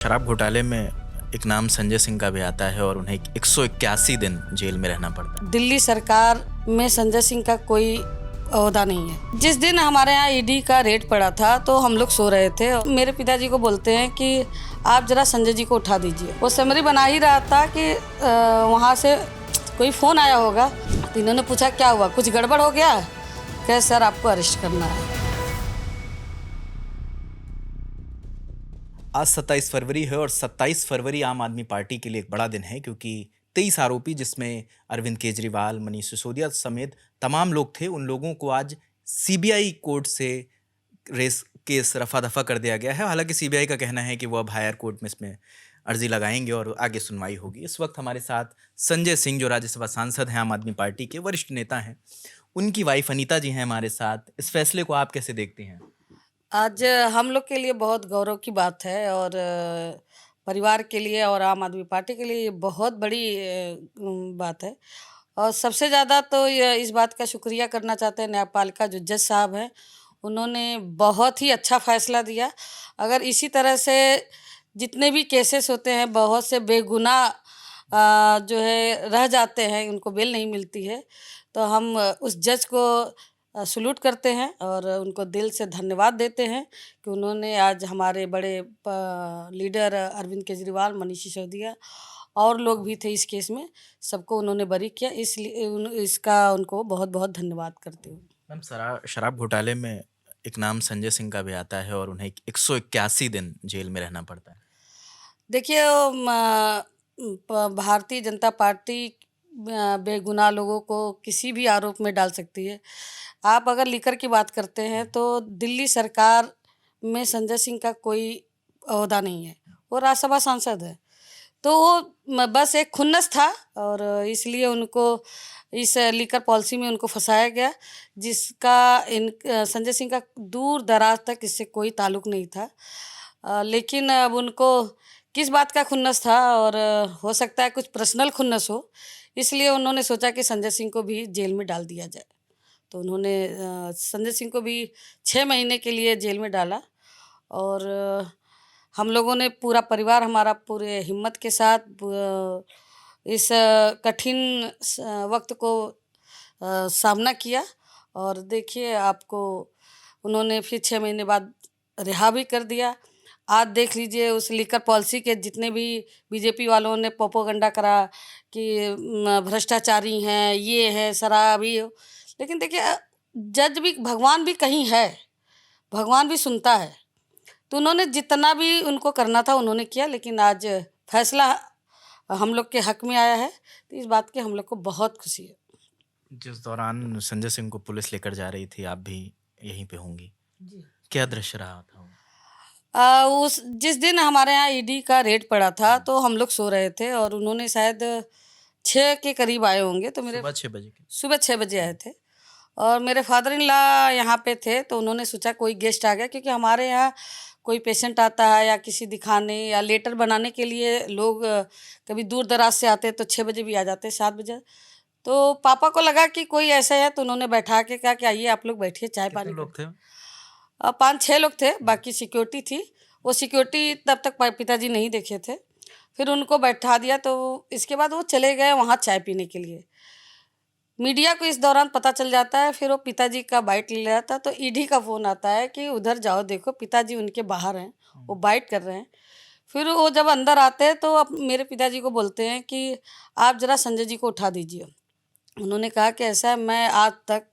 शराब घोटाले में एक नाम संजय सिंह का भी आता है और उन्हें 181 दिन जेल में रहना पड़ता है। दिल्ली सरकार में संजय सिंह का कोई ओहदा नहीं है। जिस दिन हमारे यहाँ ईडी का रेड पड़ा था तो हम लोग सो रहे थे। मेरे पिताजी को बोलते हैं कि आप जरा संजय जी को उठा दीजिए। वो समरी बना ही रहा था कि वहाँ से कोई फ़ोन आया होगा। तो इन्होंने पूछा क्या हुआ, कुछ गड़बड़ हो गया? क्या सर आपको अरेस्ट करना है। आज 27 फरवरी है और 27 फरवरी आम आदमी पार्टी के लिए एक बड़ा दिन है, क्योंकि 23 आरोपी जिसमें अरविंद केजरीवाल, मनीष सिसोदिया समेत तमाम लोग थे, उन लोगों को आज सीबीआई कोर्ट से केस रफा दफा कर दिया गया है। हालांकि सीबीआई का कहना है कि वो अब हायर कोर्ट में इसमें अर्जी लगाएंगे और आगे सुनवाई होगी। इस वक्त हमारे साथ संजय सिंह, जो राज्यसभा सांसद हैं, आम आदमी पार्टी के वरिष्ठ नेता हैं, उनकी वाइफ अनीता जी हैं हमारे साथ। इस फैसले को आप कैसे देखते हैं? आज हम लोग के लिए बहुत गौरव की बात है और परिवार के लिए और आम आदमी पार्टी के लिए ये बहुत बड़ी बात है। और सबसे ज़्यादा तो इस बात का शुक्रिया करना चाहते हैं न्यायपालिका जो जज साहब हैं, उन्होंने बहुत ही अच्छा फैसला दिया। अगर इसी तरह से जितने भी केसेस होते हैं, बहुत से बेगुनाह जो है रह जाते हैं, उनको बेल नहीं मिलती है, तो हम उस जज को सलूट करते हैं और उनको दिल से धन्यवाद देते हैं कि उन्होंने आज हमारे बड़े लीडर अरविंद केजरीवाल, मनीष सिसोदिया और लोग भी थे इस केस में, सबको उन्होंने बरी किया। इसलिए इसका उनको बहुत बहुत धन्यवाद करती हूँ। मैम, शराब घोटाले में एक नाम संजय सिंह का भी आता है और उन्हें 181 दिन जेल में रहना पड़ता है। देखिए, भारतीय जनता पार्टी बेगुनाह लोगों को किसी भी आरोप में डाल सकती है। आप अगर लीकर की बात करते हैं तो दिल्ली सरकार में संजय सिंह का कोई ओहदा नहीं है। वो राज्यसभा सांसद है, तो वो बस एक खुन्नस था और इसलिए उनको इस लीकर पॉलिसी में उनको फंसाया गया, जिसका संजय सिंह का दूर दराज तक इससे कोई ताल्लुक़ नहीं था। लेकिन अब उनको किस बात का खुन्नस था, और हो सकता है कुछ पर्सनल खुन्नस हो, इसलिए उन्होंने सोचा कि संजय सिंह को भी जेल में डाल दिया जाए। तो उन्होंने संजय सिंह को भी 6 महीने के लिए जेल में डाला और हम लोगों ने, पूरा परिवार हमारा पूरे हिम्मत के साथ इस कठिन वक्त को सामना किया। और देखिए, आपको उन्होंने फिर 6 महीने बाद रिहा भी कर दिया। आज देख लीजिए, उस लीकर पॉलिसी के जितने भी बीजेपी वालों ने प्रोपोगंडा करा कि भ्रष्टाचारी हैं, ये है, शराबी हो, लेकिन देखिए, जज भी, भगवान भी कहीं है, भगवान भी सुनता है। तो उन्होंने जितना भी उनको करना था उन्होंने किया, लेकिन आज फैसला हम लोग के हक में आया है, तो इस बात की हम लोग को बहुत खुशी है। जिस दौरान संजय सिंह को पुलिस लेकर जा रही थी, आप भी यहीं पे होंगी जी। क्या दृश्य रहा था? उस जिस दिन हमारे यहाँ ईडी का रेड पड़ा था तो हम लोग सो रहे थे और उन्होंने शायद 6 के करीब आए होंगे। तो मेरे सुबह 6 बजे आए थे और मेरे फादर इन लॉ यहाँ पे थे, तो उन्होंने सोचा कोई गेस्ट आ गया, क्योंकि हमारे यहाँ कोई पेशेंट आता है या किसी दिखाने या लेटर बनाने के लिए लोग कभी दूर दराज से आते हैं, तो 6 बजे भी आ जाते हैं, 7 बजे। तो पापा को लगा कि कोई ऐसा है, तो उन्होंने बैठा के कहा कि आइए आप लोग बैठिए, चाय पानी। लोग थे? 5-6 लोग थे, बाकी सिक्योरिटी थी। वो सिक्योरिटी तब तक पिताजी नहीं देखे थे, फिर उनको बैठा दिया। तो इसके बाद वो चले गए वहाँ चाय पीने के लिए। मीडिया को इस दौरान पता चल जाता है, फिर वो पिताजी का बाइट ले रहा था, तो ईडी का फ़ोन आता है कि उधर जाओ, देखो पिताजी उनके बाहर हैं, वो बाइट कर रहे हैं। फिर वो जब अंदर आते हैं तो अब मेरे पिताजी को बोलते हैं कि आप ज़रा संजय जी को उठा दीजिए। उन्होंने कहा कि ऐसा है, मैं आज तक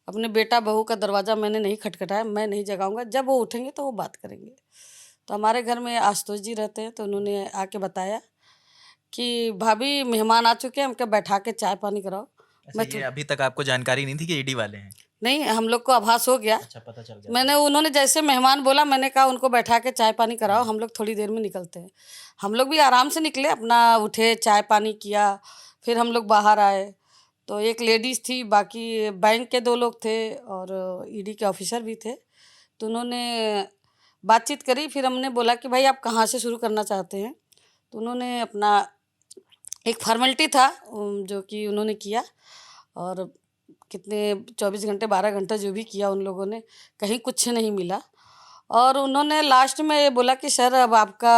अपने बेटा बहू का दरवाज़ा मैंने नहीं खटखटाया, मैं नहीं जगाऊंगा, जब वो उठेंगे तो वो बात करेंगे। तो हमारे घर में आशुतोष जी रहते हैं, तो उन्होंने आके बताया कि भाभी मेहमान आ चुके हैं, हमको बैठा के चाय पानी कराओ। ये अभी तक आपको जानकारी नहीं थी कि ईडी वाले हैं? नहीं, हम लोग को आभास हो गया। अच्छा, पता चल गया। मैंने, उन्होंने जैसे मेहमान बोला, मैंने कहा उनको बैठा के चाय पानी कराओ, हम लोग थोड़ी देर में निकलते हैं। हम लोग भी आराम से निकले, अपना उठे, चाय पानी किया, फिर हम लोग बाहर आए। तो एक लेडीज़ थी, बाकी बैंक के 2 लोग थे और ईडी के ऑफिसर भी थे। तो उन्होंने बातचीत करी, फिर हमने बोला कि भाई आप कहाँ से शुरू करना चाहते हैं। तो उन्होंने अपना एक फॉर्मेलिटी था जो कि उन्होंने किया, और कितने 24 घंटे 12 घंटे जो भी किया उन लोगों ने, कहीं कुछ नहीं मिला। और उन्होंने लास्ट में ये बोला कि सर अब आपका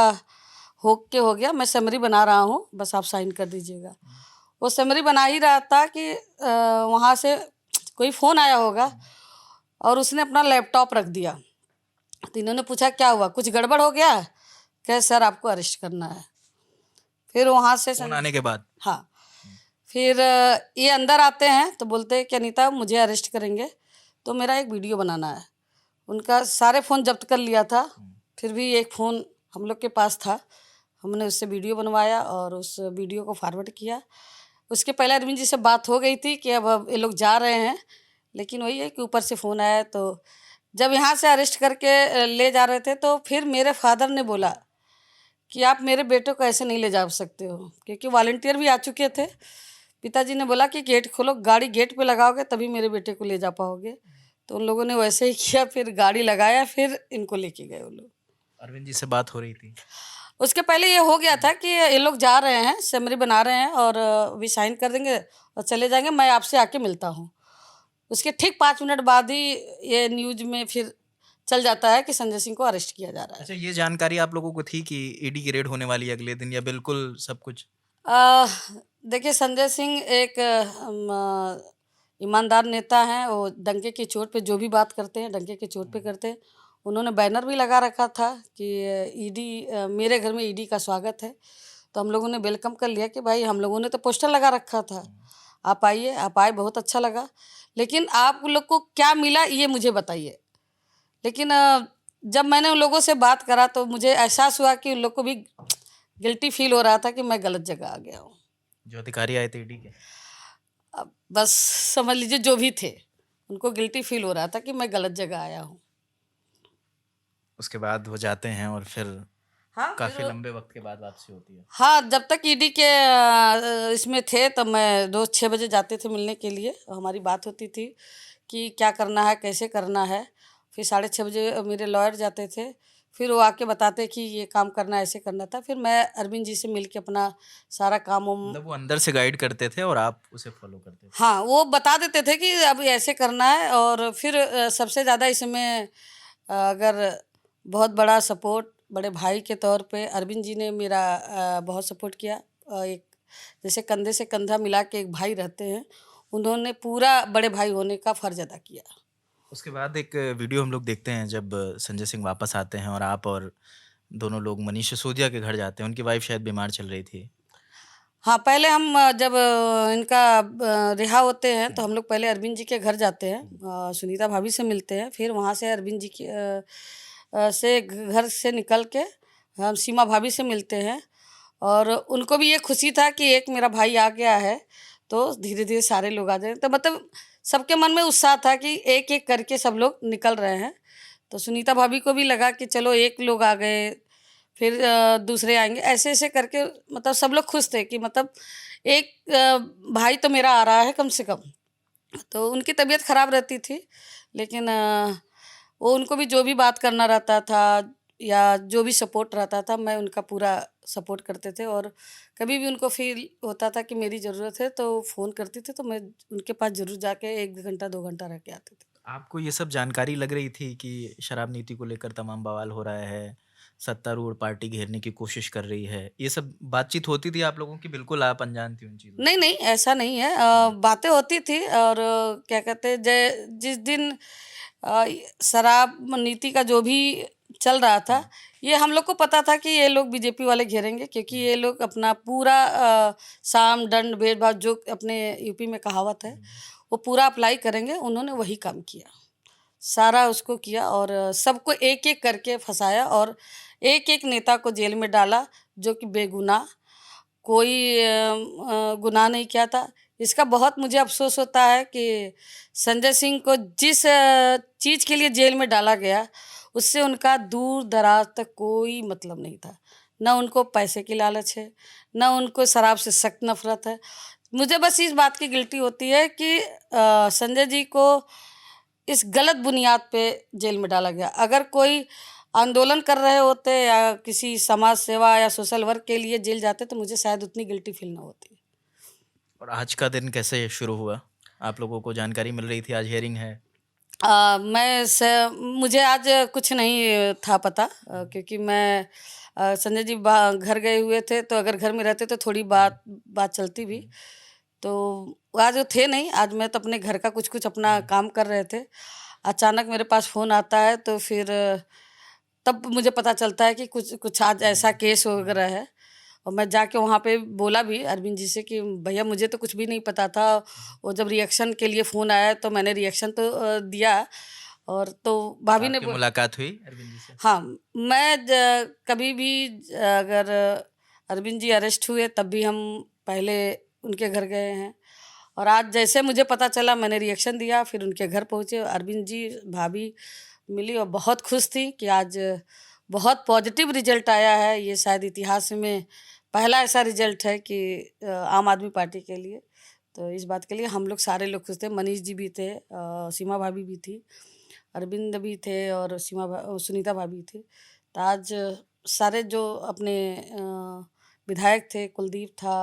हो गया, मैं समरी बना रहा हूँ, बस आप साइन कर दीजिएगा। वो समरी बना ही रहा था कि वहाँ से कोई फ़ोन आया होगा और उसने अपना लैपटॉप रख दिया। तो इन्होंने पूछा क्या हुआ, कुछ गड़बड़ हो गया? कहे सर आपको अरेस्ट करना है। फिर वहाँ से फोन आने के बाद? हाँ, फिर ये अंदर आते हैं तो बोलते हैं कि अनीता मुझे अरेस्ट करेंगे तो मेरा एक वीडियो बनाना है। उनका सारे फ़ोन जब्त कर लिया था, फिर भी एक फ़ोन हम लोग के पास था, हमने उससे वीडियो बनवाया और उस वीडियो को फॉरवर्ड किया। उसके पहले अरविंद जी से बात हो गई थी कि अब ये लोग जा रहे हैं, लेकिन वही है कि ऊपर से फ़ोन आया। तो जब यहाँ से अरेस्ट करके ले जा रहे थे तो फिर मेरे फादर ने बोला कि आप मेरे बेटे को ऐसे नहीं ले जा सकते हो, क्योंकि वॉलंटियर भी आ चुके थे। पिताजी ने बोला कि गेट खोलो, गाड़ी गेट पे लगाओगे तभी मेरे बेटे को ले जा पाओगे। तो उन लोगों ने वैसे ही किया, फिर गाड़ी लगाया, फिर इनको लेके गए वो लोग। अरविंद जी से बात हो रही थी? उसके पहले ये हो गया था कि ये लोग जा रहे हैं, समरी बना रहे हैं और अभी साइन कर देंगे और चले जाएंगे, मैं आपसे आके मिलता हूँ। उसके ठीक 5 मिनट बाद ही ये न्यूज में फिर चल जाता है कि संजय सिंह को अरेस्ट किया जा रहा है। अच्छा, ये जानकारी आप लोगों को थी कि ईडी की रेड होने वाली है अगले दिन, या बिल्कुल सब कुछ? अ, देखिए संजय सिंह एक ईमानदार नेता हैं। वो डंके की चोट पे जो भी बात करते हैं डंके की चोट पे करते हैं। उन्होंने बैनर भी लगा रखा था कि ईडी मेरे घर में ईडी का स्वागत है। तो हम लोगों ने वेलकम कर लिया कि भाई, हम लोगों ने तो पोस्टर लगा रखा था, आप आइए। आप आए, बहुत अच्छा लगा, लेकिन आप लोग को क्या मिला ये मुझे बताइए। लेकिन जब मैंने उन लोगों से बात करा तो मुझे एहसास हुआ कि उन लोग को भी गिल्टी फील हो रहा था कि मैं गलत जगह आ गया हूँ। जो अधिकारी आए थे ईडी के? अब बस समझ लीजिए जो भी थे, उनको गिल्टी फील हो रहा था कि मैं गलत जगह आया हूँ। उसके बाद वो जाते हैं और फिर हाँ, काफी लंबे वक्त के बाद वापसी होती है। हाँ, जब तक ईडी के इसमें थे तब मैं रोज़ 6 बजे जाते थे मिलने के लिए। हमारी बात होती थी कि क्या करना है, कैसे करना है। फिर 6:30 बजे मेरे लॉयर जाते थे, फिर वो आके बताते कि ये काम करना है, ऐसे करना था। फिर मैं अरविंद जी से मिल के अपना सारा काम वाम। मतलब वो अंदर से गाइड करते थे और आप उसे फॉलो करते थे? हाँ, वो बता देते थे कि अब ऐसे करना है। और फिर सबसे ज़्यादा इसमें अगर बहुत बड़ा सपोर्ट बड़े भाई के तौर पे अरविंद जी ने मेरा बहुत सपोर्ट किया। एक जैसे कंधे से कंधा मिला के एक भाई रहते हैं, उन्होंने पूरा बड़े भाई होने का फ़र्ज़ अदा किया। उसके बाद एक वीडियो हम लोग देखते हैं जब संजय सिंह वापस आते हैं और आप और दोनों लोग मनीष सिसोदिया के घर जाते हैं। उनकी वाइफ शायद बीमार चल रही थी। हाँ, पहले हम जब इनका रिहा होते हैं तो हम लोग पहले अरविंद जी के घर जाते हैं, सुनीता भाभी से मिलते हैं। फिर वहाँ से अरविंद जी से घर से निकल के हम सीमा भाभी से मिलते हैं। और उनको भी ये खुशी था कि एक मेरा भाई आ गया है, तो धीरे धीरे सारे लोग आ जाए। तो मतलब सबके मन में उत्साह था कि एक एक करके सब लोग निकल रहे हैं। तो सुनीता भाभी को भी लगा कि चलो एक लोग आ गए, फिर दूसरे आएंगे, ऐसे ऐसे करके मतलब सब लोग खुश थे कि मतलब एक भाई तो मेरा आ रहा है कम से कम। तो उनकी तबीयत ख़राब रहती थी, लेकिन वो उनको भी जो भी बात करना रहता था या जो भी सपोर्ट रहता था, मैं उनका पूरा सपोर्ट करते थे। और कभी भी उनको फील होता था कि मेरी ज़रूरत है तो फ़ोन करती थी, तो मैं उनके पास ज़रूर जाके 1 घंटा 2 घंटा रह के आती थी। आपको ये सब जानकारी लग रही थी कि शराब नीति को लेकर तमाम बवाल हो रहा है, सत्तारूढ़ पार्टी घेरने की कोशिश कर रही है? ये सब बातचीत होती थी आप लोगों की, बिल्कुल आप अनजान थी उन चीज़ों से? नहीं, नहीं, ऐसा नहीं है। बातें होती थी और क्या कहते हैं, जिस दिन शराब नीति का जो भी चल रहा था, ये हम लोग को पता था कि ये लोग बीजेपी वाले घेरेंगे, क्योंकि ये लोग अपना पूरा साम दंड भेदभाव जो अपने यूपी में कहावत है, वो पूरा अप्लाई करेंगे। उन्होंने वही काम किया, सारा उसको किया और सबको एक एक करके फंसाया और एक एक नेता को जेल में डाला जो कि बेगुनाह, कोई गुनाह नहीं किया था। इसका बहुत मुझे अफ़सोस होता है कि संजय सिंह को जिस चीज़ के लिए जेल में डाला गया, उससे उनका दूर दराज तक कोई मतलब नहीं था। ना उनको पैसे की लालच है, ना उनको शराब से सख्त नफ़रत है। मुझे बस इस बात की गिल्टी होती है कि संजय जी को इस गलत बुनियाद पे जेल में डाला गया। अगर कोई आंदोलन कर रहे होते या किसी समाज सेवा या सोशल वर्क के लिए जेल जाते तो मुझे शायद उतनी गिल्टी फील ना होती। और आज का दिन कैसे शुरू हुआ? आप लोगों को जानकारी मिल रही थी आज हियरिंग है? मुझे आज कुछ नहीं था पता, क्योंकि मैं संजय जी घर गए हुए थे, तो अगर घर में रहते तो थोड़ी बात चलती भी। तो आज वो थे नहीं, आज मैं तो अपने घर का कुछ अपना काम कर रहे थे। अचानक मेरे पास फ़ोन आता है, तो फिर तब मुझे पता चलता है कि कुछ आज ऐसा केस वगैरह है। और मैं जाके वहाँ पे बोला भी अरविंद जी से कि भैया मुझे तो कुछ भी नहीं पता था। वो जब रिएक्शन के लिए फ़ोन आया तो मैंने रिएक्शन तो दिया। और तो तो भाभी ने आपकी मुलाकात हुई अरविंद जी से? हाँ, मैं कभी भी अगर अरविंद जी अरेस्ट हुए तब भी हम पहले उनके घर गए हैं। और आज जैसे मुझे पता चला मैंने रिएक्शन दिया, फिर उनके घर पहुँचे, अरविंद जी, भाभी मिली और बहुत खुश थी कि आज बहुत पॉजिटिव रिजल्ट आया है। ये शायद इतिहास में पहला ऐसा रिजल्ट है कि आम आदमी पार्टी के लिए। तो इस बात के लिए हम लोग सारे लोग खुश थे। मनीष जी भी थे, सीमा भाभी भी थी, अरविंद भी थे और सुनीता भाभी थी। तो आज सारे जो अपने विधायक थे, कुलदीप था,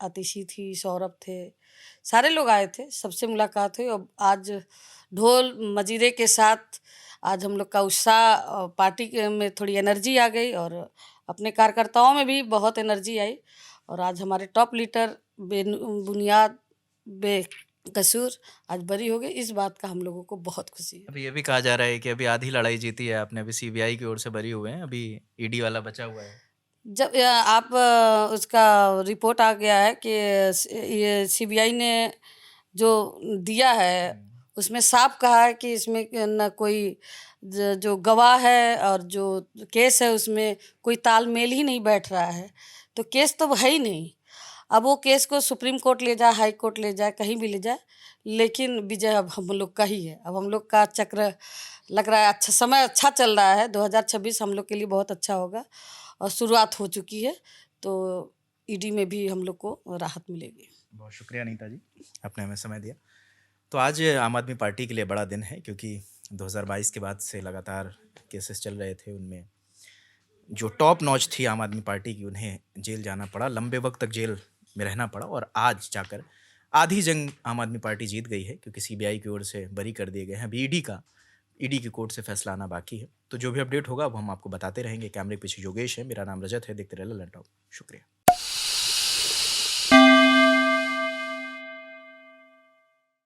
आतिशी थी, सौरभ थे, सारे लोग आए थे, सबसे मुलाकात हुई। और आज ढोल मजीरे के साथ आज हम लोग का उत्साह, पार्टी में थोड़ी एनर्जी आ गई और अपने कार्यकर्ताओं में भी बहुत एनर्जी आई। और आज हमारे टॉप लीडर बुनियाद बेकसूर आज बरी हो गई। इस बात का हम लोगों को बहुत खुशी है। अभी ये भी कहा जा रहा है कि अभी आधी लड़ाई जीती है आपने, अभी सीबीआई की ओर से बरी हुए हैं, अभी ईडी वाला बचा हुआ है। जब आप उसका रिपोर्ट आ गया है कि ये सीबीआई ने जो दिया है उसमें साफ कहा है कि इसमें न कोई जो गवाह है और जो केस है उसमें कोई तालमेल ही नहीं बैठ रहा है। तो केस तो है ही नहीं। अब वो केस को सुप्रीम कोर्ट ले जाए, हाई कोर्ट ले जाए, कहीं भी ले जाए, लेकिन विजय अब हम लोग का ही है। अब हम लोग का चक्र लग रहा है, अच्छा समय अच्छा चल रहा है। 2026 हम लोग के लिए बहुत अच्छा होगा और शुरुआत हो चुकी है। तो ईडी में भी हम लोग को राहत मिलेगी। बहुत शुक्रिया अनीता जी, आपने हमें समय दिया। तो आज आम आदमी पार्टी के लिए बड़ा दिन है, क्योंकि 2022 के बाद से लगातार केसेस चल रहे थे, उनमें जो टॉप नॉच थी आम आदमी पार्टी की उन्हें जेल जाना पड़ा, लंबे वक्त तक जेल में रहना पड़ा, और आज जाकर आधी जंग आम आदमी पार्टी जीत गई है, क्योंकि सीबीआई की ओर से बरी कर दिए गए हैं। अभी ईडी की कोर्ट से फैसला आना बाकी है। तो जो भी अपडेट होगा वो हम आपको बताते रहेंगे। कैमरे पीछे योगेश है, मेरा नाम रजत है। देखते रहे ललन टॉप। शुक्रिया।